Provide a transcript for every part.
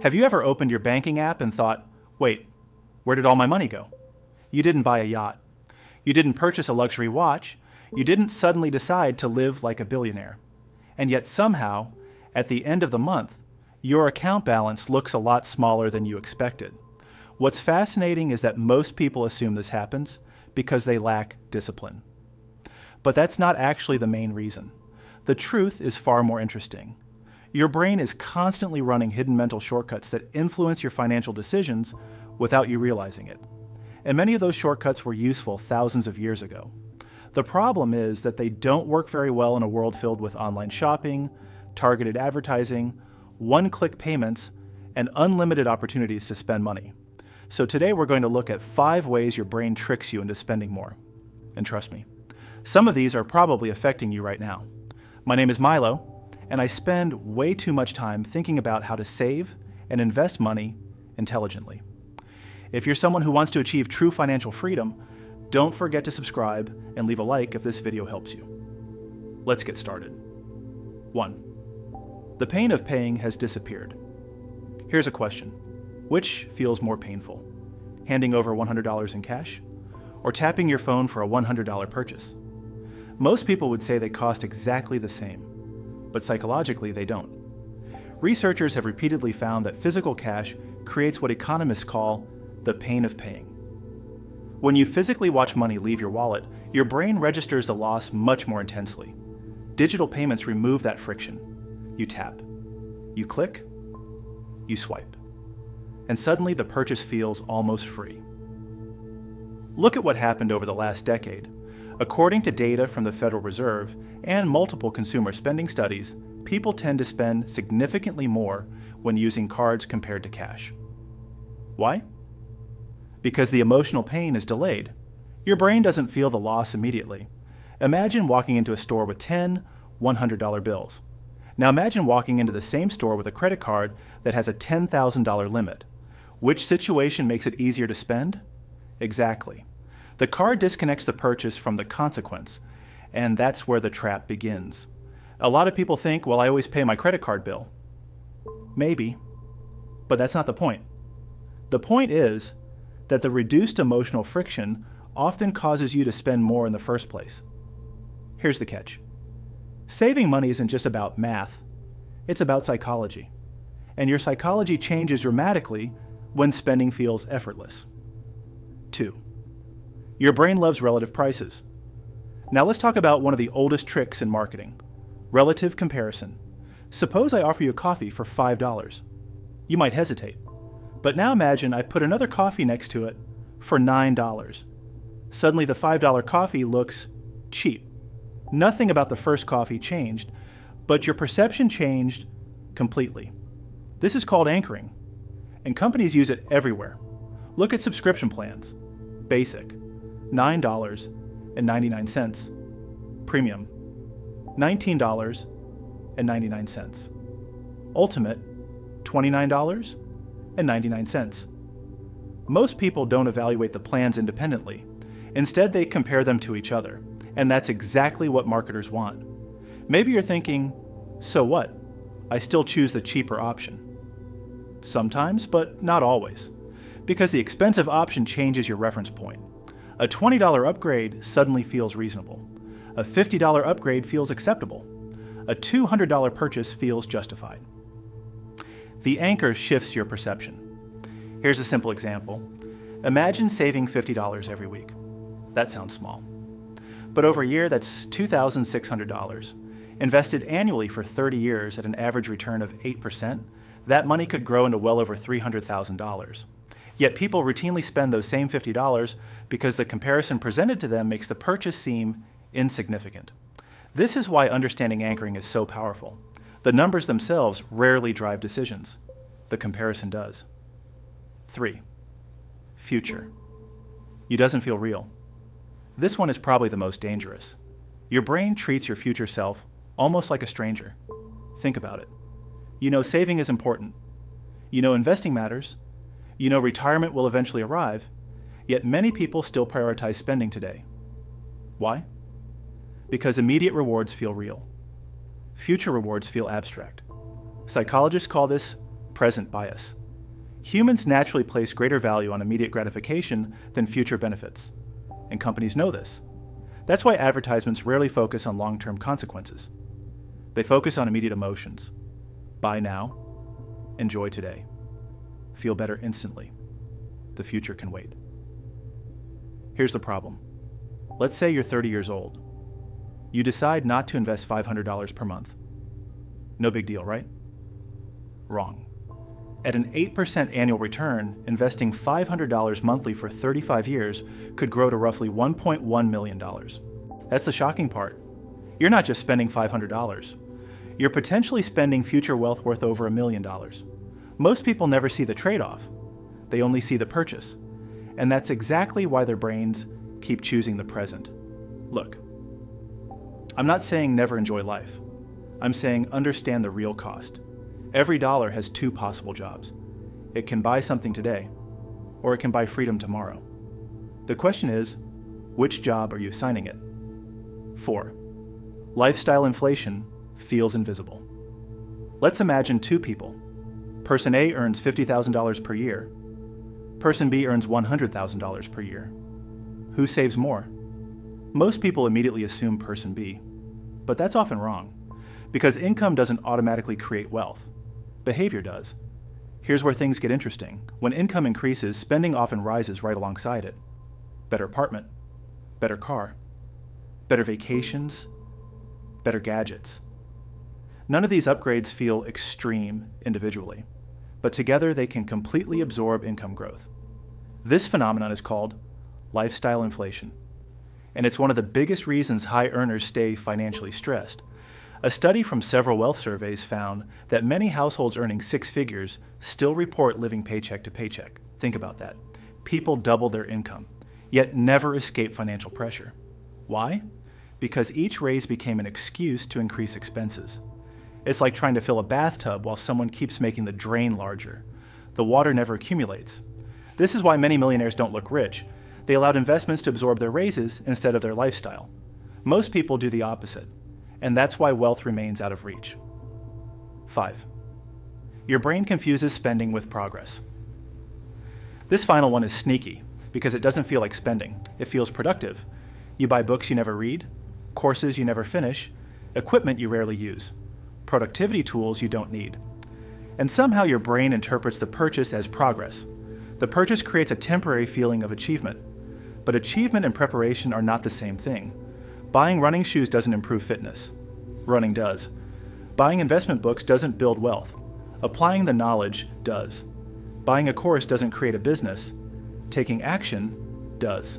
Have you ever opened your banking app and thought, wait, where did all my money go? You didn't buy a yacht. You didn't purchase a luxury watch. You didn't suddenly decide to live like a billionaire. And yet somehow, at the end of the month, your account balance looks a lot smaller than you expected. What's fascinating is that most people assume this happens because they lack discipline. But that's not actually the main reason. The truth is far more interesting. Your brain is constantly running hidden mental shortcuts that influence your financial decisions without you realizing it. And many of those shortcuts were useful thousands of years ago. The problem is that they don't work very well in a world filled with online shopping, targeted advertising, one-click payments, and unlimited opportunities to spend money. So today we're going to look at 5 ways your brain tricks you into spending more. And trust me, some of these are probably affecting you right now. My name is Milo, and I spend way too much time thinking about how to save and invest money intelligently. If you're someone who wants to achieve true financial freedom, don't forget to subscribe and leave a like if this video helps you. Let's get started. 1. The pain of paying has disappeared. Here's a question. Which feels more painful? Handing over $100 in cash or tapping your phone for a $100 purchase? Most people would say they cost exactly the same, but psychologically they don't. Researchers have repeatedly found that physical cash creates what economists call the pain of paying. When you physically watch money leave your wallet, your brain registers the loss much more intensely. Digital payments remove that friction. You tap, you click, you swipe, and suddenly the purchase feels almost free. Look at what happened over the last decade. According to data from the Federal Reserve and multiple consumer spending studies, people tend to spend significantly more when using cards compared to cash. Why? Because the emotional pain is delayed. Your brain doesn't feel the loss immediately. Imagine walking into a store with 10 $100 bills. Now imagine walking into the same store with a credit card that has a $10,000 limit. Which situation makes it easier to spend? Exactly. The card disconnects the purchase from the consequence, and that's where the trap begins. A lot of people think, well, I always pay my credit card bill. Maybe, but that's not the point. The point is that the reduced emotional friction often causes you to spend more in the first place. Here's the catch. Saving money isn't just about math, it's about psychology. And your psychology changes dramatically when spending feels effortless. 2. Your brain loves relative prices. Now let's talk about one of the oldest tricks in marketing, relative comparison. Suppose I offer you a coffee for $5. You might hesitate, but now imagine I put another coffee next to it for $9. Suddenly the $5 coffee looks cheap. Nothing about the first coffee changed, but your perception changed completely. This is called anchoring, and companies use it everywhere. Look at subscription plans. Basic, $9.99. Premium, $19.99. Ultimate, $29.99. Most people don't evaluate the plans independently. Instead, they compare them to each other. And that's exactly what marketers want. Maybe you're thinking, so what? I still choose the cheaper option. Sometimes, but not always. Because the expensive option changes your reference point. A $20 upgrade suddenly feels reasonable. A $50 upgrade feels acceptable. A $200 purchase feels justified. The anchor shifts your perception. Here's a simple example. Imagine saving $50 every week. That sounds small. But over a year, that's $2,600. Invested annually for 30 years at an average return of 8%, that money could grow into well over $300,000. Yet people routinely spend those same $50 because the comparison presented to them makes the purchase seem insignificant. This is why understanding anchoring is so powerful. The numbers themselves rarely drive decisions. The comparison does. 3. Future. You doesn't feel real. This one is probably the most dangerous. Your brain treats your future self almost like a stranger. Think about it. You know saving is important. You know investing matters. You know retirement will eventually arrive, yet many people still prioritize spending today. Why? Because immediate rewards feel real. Future rewards feel abstract. Psychologists call this present bias. Humans naturally place greater value on immediate gratification than future benefits, and companies know this. That's why advertisements rarely focus on long-term consequences. They focus on immediate emotions. Buy now, enjoy today, feel better instantly. The future can wait. Here's the problem. Let's say you're 30 years old. You decide not to invest $500 per month. No big deal, right? Wrong. At an 8% annual return, investing $500 monthly for 35 years could grow to roughly $1.1 million. That's the shocking part. You're not just spending $500. You're potentially spending future wealth worth over $1 million. Most people never see the trade-off. They only see the purchase. And that's exactly why their brains keep choosing the present. Look, I'm not saying never enjoy life. I'm saying understand the real cost. Every dollar has two possible jobs. It can buy something today, or it can buy freedom tomorrow. The question is, which job are you assigning it? 4. Lifestyle inflation feels invisible. Let's imagine two people. Person A earns $50,000 per year. Person B earns $100,000 per year. Who saves more? Most people immediately assume person B, but that's often wrong, because income doesn't automatically create wealth. Behavior does. Here's where things get interesting. When income increases, spending often rises right alongside it. Better apartment, better car, better vacations, better gadgets. None of these upgrades feel extreme individually, but together they can completely absorb income growth. This phenomenon is called lifestyle inflation, and it's one of the biggest reasons high earners stay financially stressed. A study from several wealth surveys found that many households earning six figures still report living paycheck to paycheck. Think about that. People double their income, yet never escape financial pressure. Why? Because each raise became an excuse to increase expenses. It's like trying to fill a bathtub while someone keeps making the drain larger. The water never accumulates. This is why many millionaires don't look rich. They allowed investments to absorb their raises instead of their lifestyle. Most people do the opposite, and that's why wealth remains out of reach. 5. Your brain confuses spending with progress. This final one is sneaky because it doesn't feel like spending. It feels productive. You buy books you never read, courses you never finish, equipment you rarely use, productivity tools you don't need. And somehow your brain interprets the purchase as progress. The purchase creates a temporary feeling of achievement. But achievement and preparation are not the same thing. Buying running shoes doesn't improve fitness. Running does. Buying investment books doesn't build wealth. Applying the knowledge does. Buying a course doesn't create a business. Taking action does.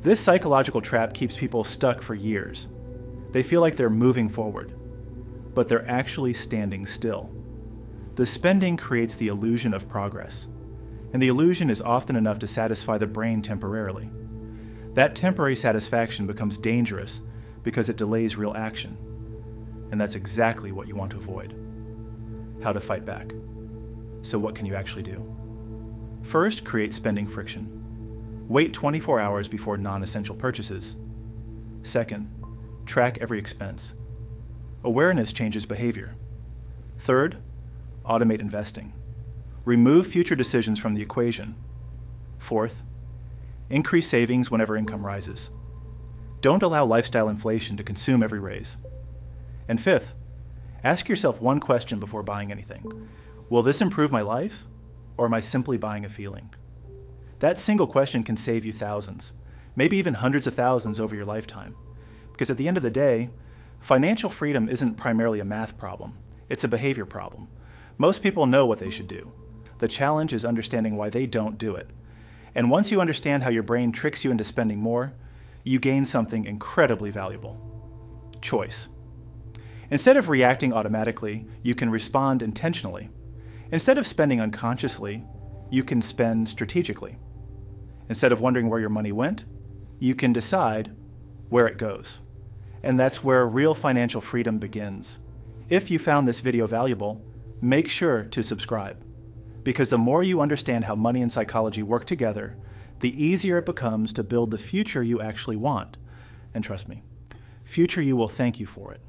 This psychological trap keeps people stuck for years. They feel like they're moving forward, but they're actually standing still. The spending creates the illusion of progress, and the illusion is often enough to satisfy the brain temporarily. That temporary satisfaction becomes dangerous because it delays real action, and that's exactly what you want to avoid. How to fight back. So what can you actually do? First, create spending friction. Wait 24 hours before non-essential purchases. Second, track every expense. Awareness changes behavior. Third, automate investing. Remove future decisions from the equation. Fourth, increase savings whenever income rises. Don't allow lifestyle inflation to consume every raise. And fifth, ask yourself one question before buying anything. Will this improve my life, or am I simply buying a feeling? That single question can save you thousands, maybe even hundreds of thousands over your lifetime. Because at the end of the day, financial freedom isn't primarily a math problem. It's a behavior problem. Most people know what they should do. The challenge is understanding why they don't do it. And once you understand how your brain tricks you into spending more, you gain something incredibly valuable: choice. Instead of reacting automatically, you can respond intentionally. Instead of spending unconsciously, you can spend strategically. Instead of wondering where your money went, you can decide where it goes. And that's where real financial freedom begins. If you found this video valuable, make sure to subscribe. Because the more you understand how money and psychology work together, the easier it becomes to build the future you actually want. And trust me, future you will thank you for it.